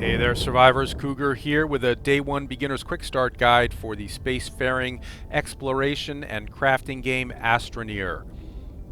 Hey there, survivors. Cougar here with a Day 1 Beginner's Quick Start Guide for the spacefaring exploration and crafting game ASTRONEER.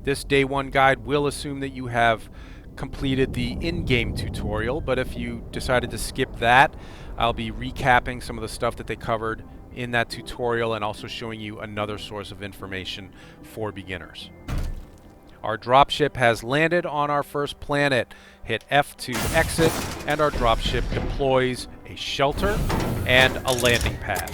This Day 1 guide will assume that you have completed the in-game tutorial, but if you decided to skip that, I'll be recapping some of the stuff that they covered in that tutorial and also showing you another source of information for beginners. Our dropship has landed on our first planet. Hit F to exit, and our dropship deploys a shelter and a landing pad.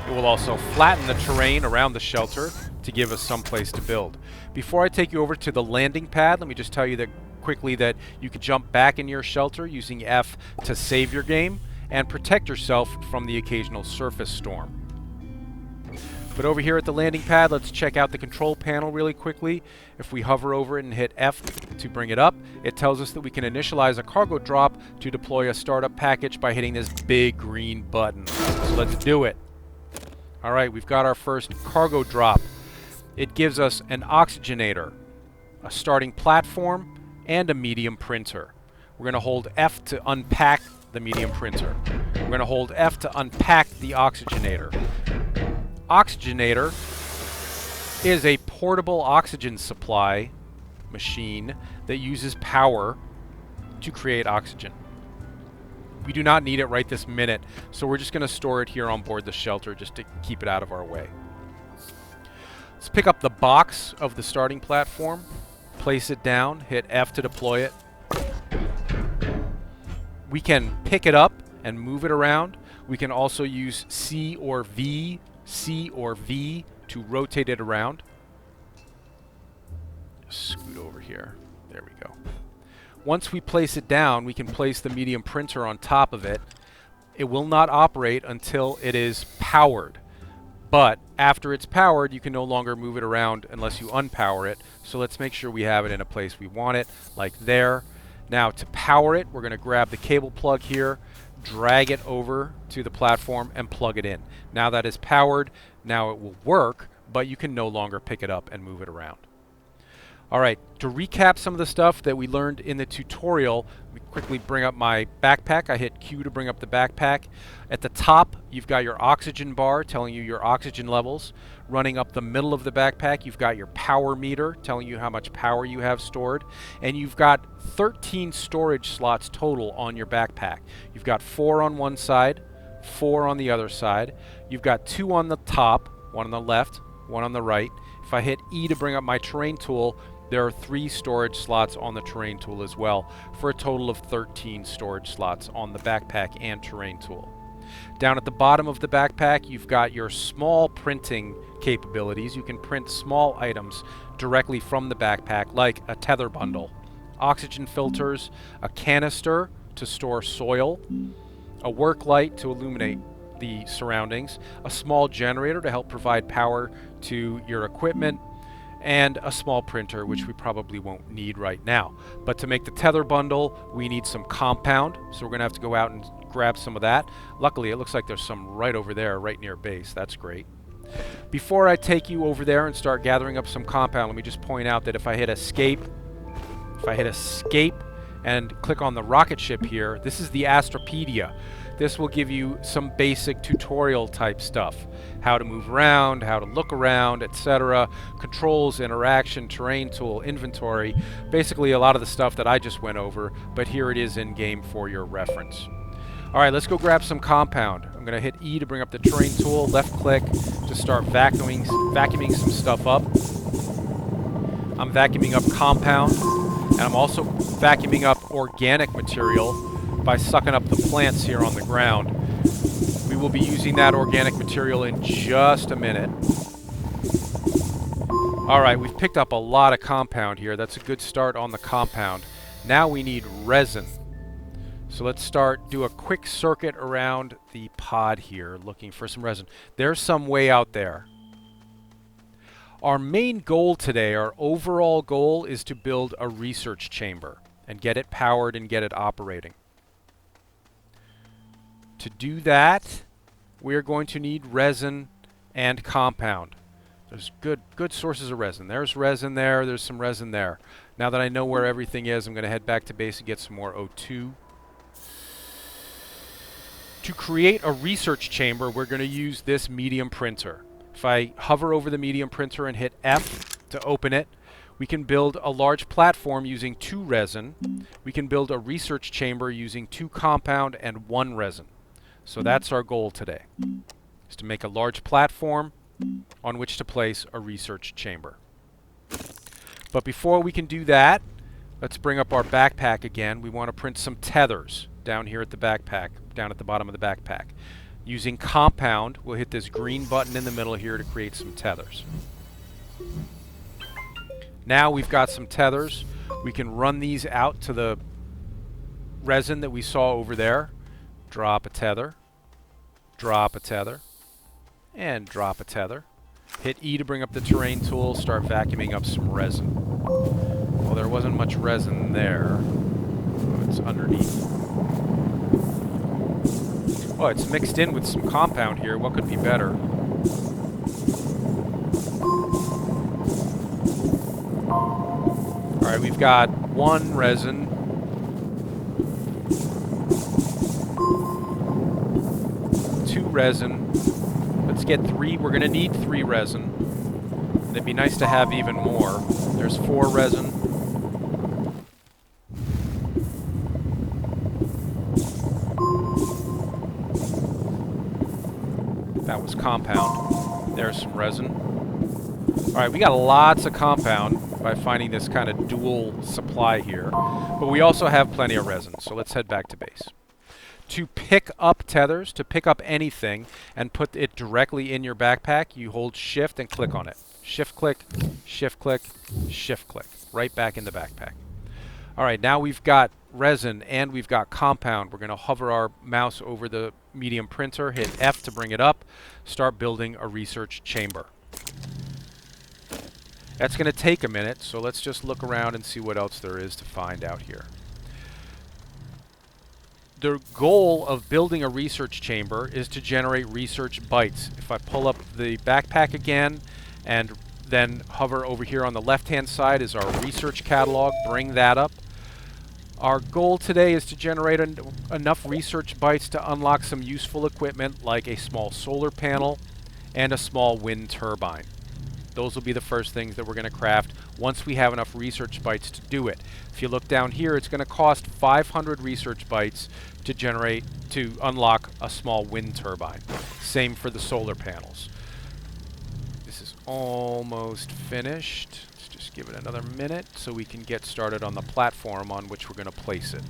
It will also flatten the terrain around the shelter to give us some place to build. Before I take you over to the landing pad, let me just tell you that quickly that you can jump back into your shelter using F to save your game and protect yourself from the occasional surface storm. But over here at the landing pad, let's check out the control panel really quickly. If we hover over it and hit F to bring it up, it tells us that we can initialize a cargo drop to deploy a startup package by hitting this big green button. So let's do it. All right, we've got our first cargo drop. It gives us an oxygenator, a starting platform, and a medium printer. We're going to hold F to unpack the medium printer. We're going to hold F to unpack the oxygenator. Oxygenator is a portable oxygen supply machine that uses power to create oxygen. We do not need it right this minute, so we're just going to store it here on board the shelter just to keep it out of our way. Let's pick up the box of the starting platform, place it down, hit F to deploy it. We can pick it up and move it around. We can also use C or V to rotate it around. Scoot over here. There we go. Once we place it down, we can place the medium printer on top of it. It will not operate until it is powered. But after it's powered, you can no longer move it around unless you unpower it. So let's make sure we have it in a place we want it, like there. Now to power it, we're going to grab the cable plug here, drag it over to the platform and plug it in. Now that is powered, now it will work, but you can no longer pick it up and move it around. All right, to recap some of the stuff that we learned in the tutorial, we quickly bring up my backpack. I hit Q to bring up the backpack. At the top, you've got your oxygen bar telling you your oxygen levels. Running up the middle of the backpack, you've got your power meter telling you how much power you have stored. And you've got 13 storage slots total on your backpack. You've got 4 on one side, 4 on the other side. You've got 2 on the top, 1 on the left, 1 on the right. If I hit E to bring up my terrain tool, there are 3 storage slots on the terrain tool as well, for a total of 13 storage slots on the backpack and terrain tool. Down at the bottom of the backpack, you've got your small printing capabilities. You can print small items directly from the backpack, like a tether bundle, oxygen filters, a canister to store soil, a work light to illuminate the surroundings, a small generator to help provide power to your equipment, and a small printer, which we probably won't need right now. But to make the tether bundle, we need some compound, so we're going to have to go out and grab some of that. Luckily, it looks like there's some right over there, right near base. That's great. Before I take you over there and start gathering up some compound, let me just point out that if I hit escape and click on the rocket ship here, this is the Astropedia. This will give you some basic tutorial type stuff. How to move around, how to look around, etc. Controls, interaction, terrain tool, inventory. Basically a lot of the stuff that I just went over, but here it is in game for your reference. Alright, let's go grab some compound. I'm going to hit E to bring up the terrain tool, left click to start vacuuming some stuff up. I'm vacuuming up compound, and I'm also vacuuming up organic material by sucking up the plants here on the ground. We will be using that organic material in just a minute. Alright, we've picked up a lot of compound here. That's a good start on the compound. Now we need resin. So let's do a quick circuit around the pod here, looking for some resin. There's some way out there. Our main goal today, our overall goal, is to build a research chamber and get it powered and get it operating. To do that, we're going to need resin and compound. There's good sources of resin. There's resin there, there's some resin there. Now that I know where everything is, I'm going to head back to base and get some more O2. To create a research chamber, we're going to use this medium printer. If I hover over the medium printer and hit F to open it, we can build a large platform using 2 resin. We can build a research chamber using 2 compound and 1 resin. So that's our goal today, is to make a large platform on which to place a research chamber. But before we can do that, let's bring up our backpack again. We want to print some tethers down here at the backpack, down at the bottom of the backpack. Using compound, we'll hit this green button in the middle here to create some tethers. Now we've got some tethers. We can run these out to the resin that we saw over there. Drop a tether, and drop a tether. Hit E to bring up the terrain tool, start vacuuming up some resin. Well, there wasn't much resin there. Oh, it's underneath. Oh, it's mixed in with some compound here. What could be better? Alright, we've got 1 resin. 2 resin. Let's get 3. We're going to need 3 resin. And it'd be nice to have even more. There's 4 resin. That was compound. There's some resin. Alright, we got lots of compound by finding this kind of dual supply here. But we also have plenty of resin, so let's head back to base. To pick up tethers, to pick up anything and put it directly in your backpack, you hold shift and click on it. Shift click, shift click, shift click. Right back in the backpack. Alright, now we've got resin and we've got compound. We're going to hover our mouse over the medium printer, hit F to bring it up, start building a research chamber. That's going to take a minute, so let's just look around and see what else there is to find out here. The goal of building a research chamber is to generate research bytes. If I pull up the backpack again and then hover over here on the left-hand side is our research catalog, bring that up. Our goal today is to generate enough research bytes to unlock some useful equipment like a small solar panel and a small wind turbine. Those will be the first things that we're going to craft once we have enough research bytes to do it. If you look down here, it's going to cost 500 research bytes to unlock a small wind turbine. Same for the solar panels. This is almost finished. Let's just give it another minute so we can get started on the platform on which we're going to place it.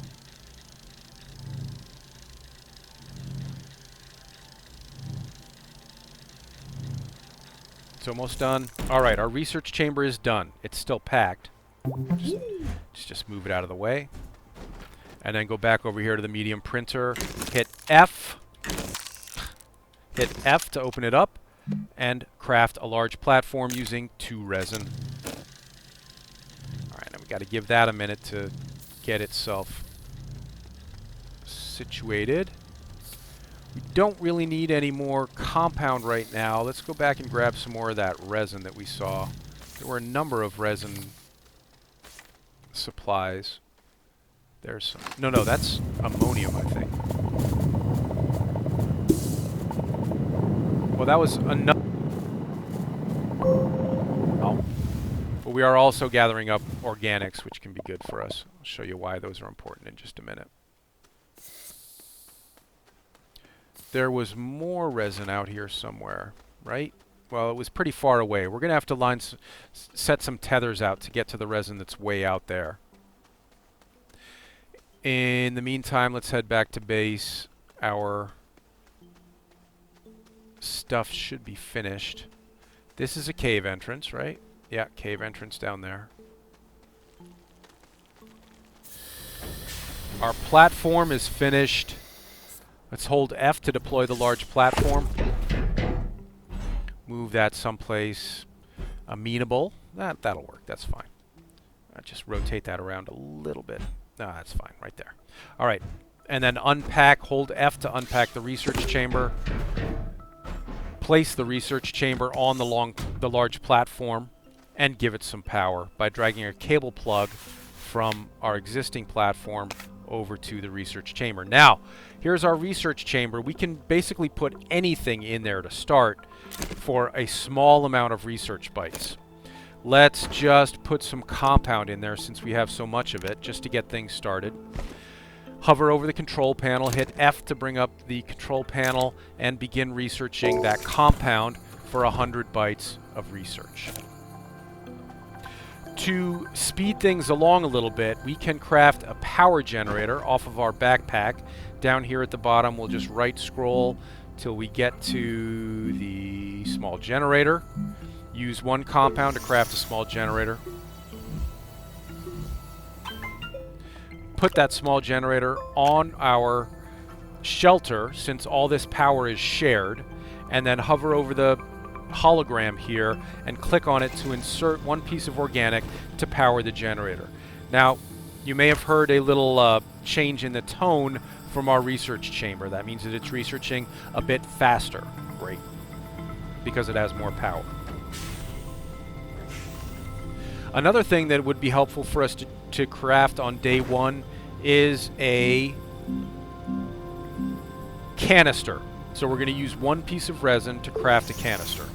It's almost done. Alright, our research chamber is done. It's still packed. Just move it out of the way. And then go back over here to the medium printer. Hit F. Hit F to open it up. And craft a large platform using 2 resin. Alright, now we've got to give that a minute to get itself situated. We don't really need any more compound right now. Let's go back and grab some more of that resin that we saw. There were a number of resin supplies. There's some... No, that's ammonium, I think. Well, that was enough. Oh. But we are also gathering up organics, which can be good for us. I'll show you why those are important in just a minute. There was more resin out here somewhere, right? Well, it was pretty far away. We're going to have to set some tethers out to get to the resin that's way out there. In the meantime, let's head back to base. Our stuff should be finished. This is a cave entrance, right? Yeah, cave entrance down there. Our platform is finished. Let's hold F to deploy the large platform. Move that someplace amenable. That'll work. That's fine. Just rotate that around a little bit. No, that's fine. Right there. All right. And then unpack. Hold F to unpack the research chamber. Place the research chamber on the large platform. and give it some power by dragging a cable plug from our existing platform over to the research chamber. Now, here's our research chamber. We can basically put anything in there to start for a small amount of research bytes. Let's just put some compound in there since we have so much of it, just to get things started. Hover over the control panel, hit F to bring up the control panel, and begin researching that compound for 100 bytes of research. To speed things along a little bit, we can craft a power generator off of our backpack. Down here at the bottom, we'll just right scroll till we get to the small generator. Use one compound to craft a small generator. Put that small generator on our shelter, since all this power is shared, and then hover over the hologram here and click on it to insert one piece of organic to power the generator. Now, you may have heard a little change in the tone from our research chamber. That means that it's researching a bit faster. Great. Because it has more power. Another thing that would be helpful for us to craft on day one is a canister. So we're going to use one piece of resin to craft a canister.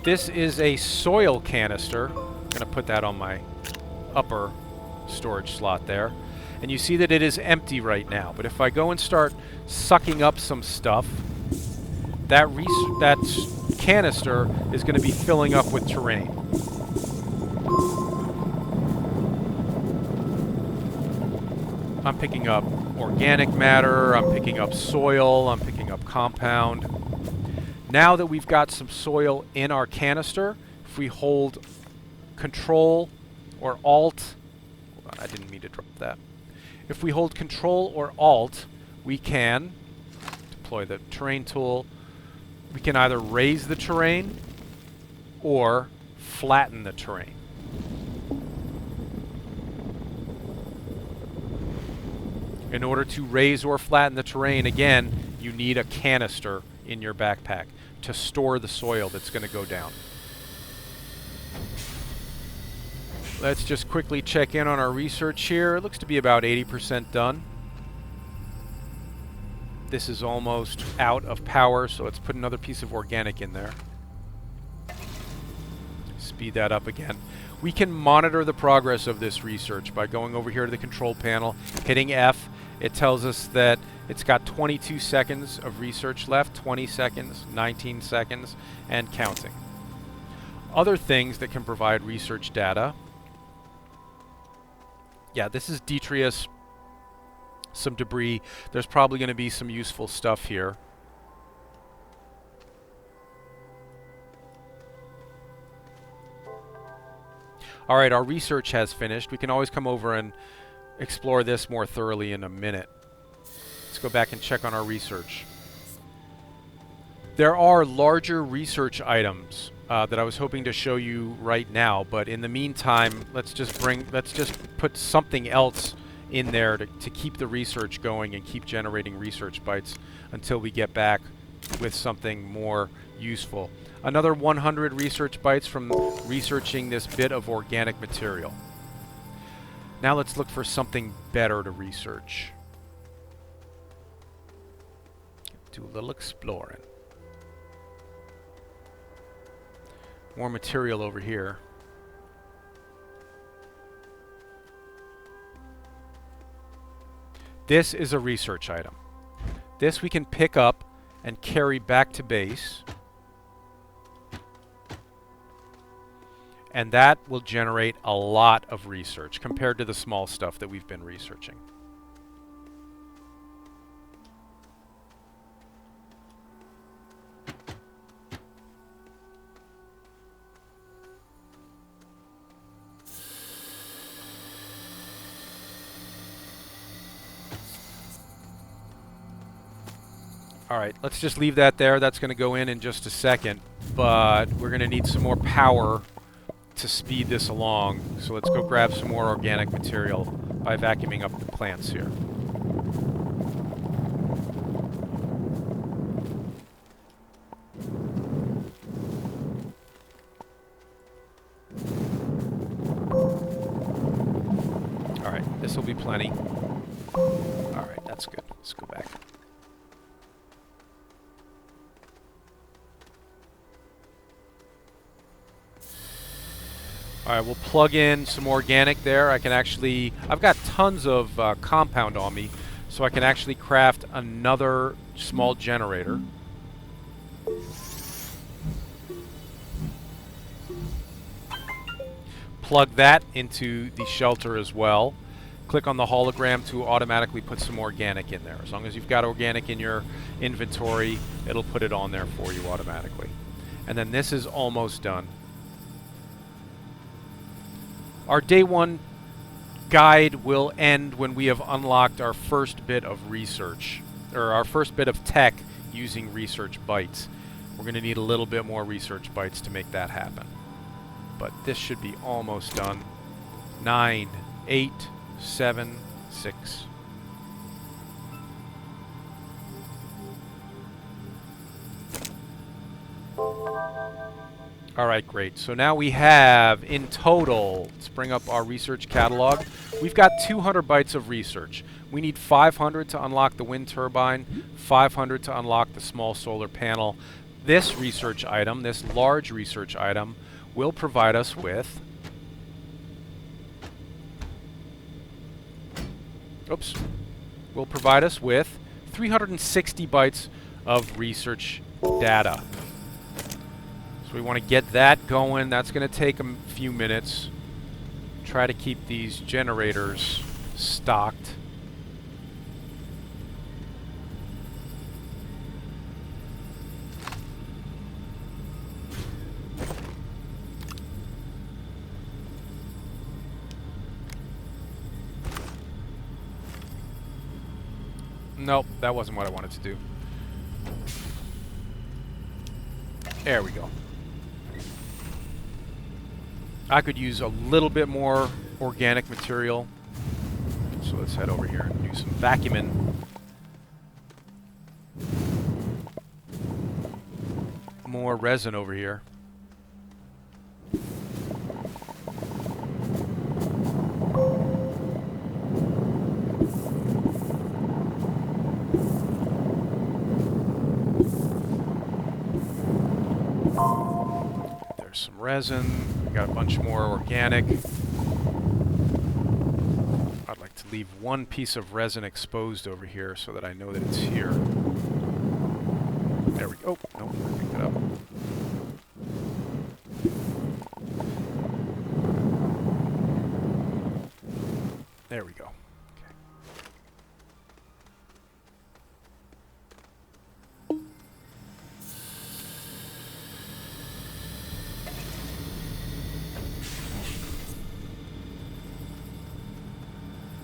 This is a soil canister. I'm going to put that on my upper storage slot there. And you see that it is empty right now. But if I go and start sucking up some stuff, that canister is going to be filling up with terrain. I'm picking up organic matter, I'm picking up soil, I'm picking up compound. Now that we've got some soil in our canister, if we hold Control or Alt, hold on, I didn't mean to drop that. If we hold Control or Alt, we can deploy the terrain tool. We can either raise the terrain or flatten the terrain. In order to raise or flatten the terrain, again, you need a canister in your backpack to store the soil that's going to go down. Let's just quickly check in on our research here. It looks to be about 80% done. This is almost out of power, so let's put another piece of organic in there. Speed that up again. We can monitor the progress of this research by going over here to the control panel, hitting F. It tells us that it's got 22 seconds of research left, 20 seconds, 19 seconds, and counting. Other things that can provide research data. Yeah, this is detritus, some debris. There's probably going to be some useful stuff here. All right, our research has finished. We can always come over and explore this more thoroughly in a minute. Let's go back and check on our research. There are larger research items that I was hoping to show you right now, but in the meantime, let's just put something else in there to keep the research going and keep generating research bytes until we get back with something more useful. Another 100 research bytes from researching this bit of organic material. Now let's look for something better to research. Do a little exploring. More material over here. This is a research item. This we can pick up and carry back to base. And that will generate a lot of research compared to the small stuff that we've been researching. All right, let's just leave that there. That's going to go in just a second, but we're going to need some more power to speed this along. So let's go grab some more organic material by vacuuming up the plants here. this will be plenty. Alright, that's good. Let's go back. Alright, we'll plug in some organic there. I can actually... I've got tons of compound on me, so I can actually craft another small generator. Plug that into the shelter as well. Click on the hologram to automatically put some organic in there. As long as you've got organic in your inventory, it'll put it on there for you automatically. And then this is almost done. Our day one guide will end when we have unlocked our first bit of research, or our first bit of tech using Research Bytes. We're going to need a little bit more Research Bytes to make that happen. But this should be almost done. 9, 8, 7, 6. Alright, great. So now we have, in total, let's bring up our research catalog. We've got 200 bytes of research. We need 500 to unlock the wind turbine, 500 to unlock the small solar panel. This research item, this large research item, will provide us with... will provide us with 360 bytes of research data. So we want to get that going. That's going to take a few minutes. Try to keep these generators stocked. Nope, that wasn't what I wanted to do. There we go. I could use a little bit more organic material. So let's head over here and do some vacuuming. More resin over here. There's some resin. We got a bunch more organic. I'd like to leave one piece of resin exposed over here so that I know that it's here. There we go. Oh, no, I picked it up. There we go.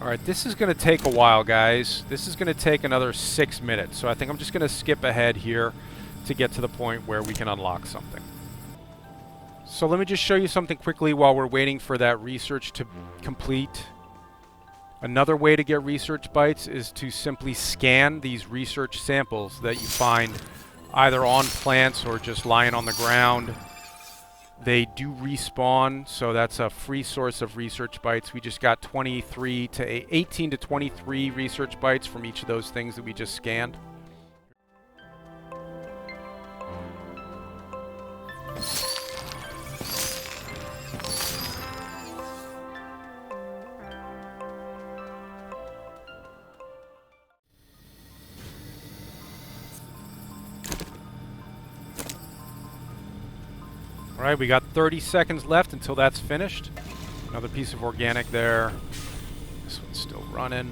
Alright, this is going to take a while, guys. This is going to take another 6 minutes, so I think I'm just going to skip ahead here to get to the point where we can unlock something. So let me just show you something quickly while we're waiting for that research to complete. Another way to get research bytes is to simply scan these research samples that you find either on plants or just lying on the ground. They do respawn, so that's a free source of research bytes. We just got 18 to 23 research bytes from each of those things that we just scanned. Alright, we got 30 seconds left until that's finished. Another piece of organic there. This one's still running.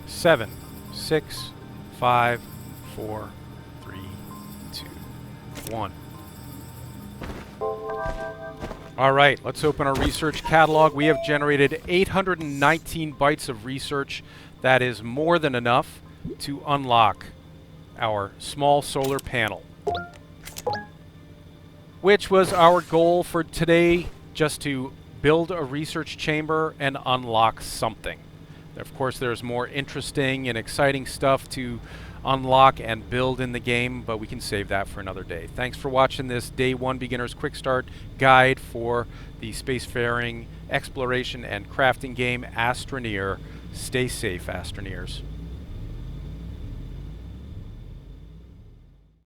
Seven, 6, 5, 4, 3, 2, 1. Alright, let's open our research catalog. We have generated 819 bytes of research. That is more than enough to unlock our small solar panel, which was our goal for today, just to build a research chamber and unlock something. Of course, there's more interesting and exciting stuff to unlock and build in the game, but we can save that for another day. Thanks for watching this Day 1 Beginner's Quick Start guide for the spacefaring exploration and crafting game, ASTRONEER. Stay safe, Astroneers.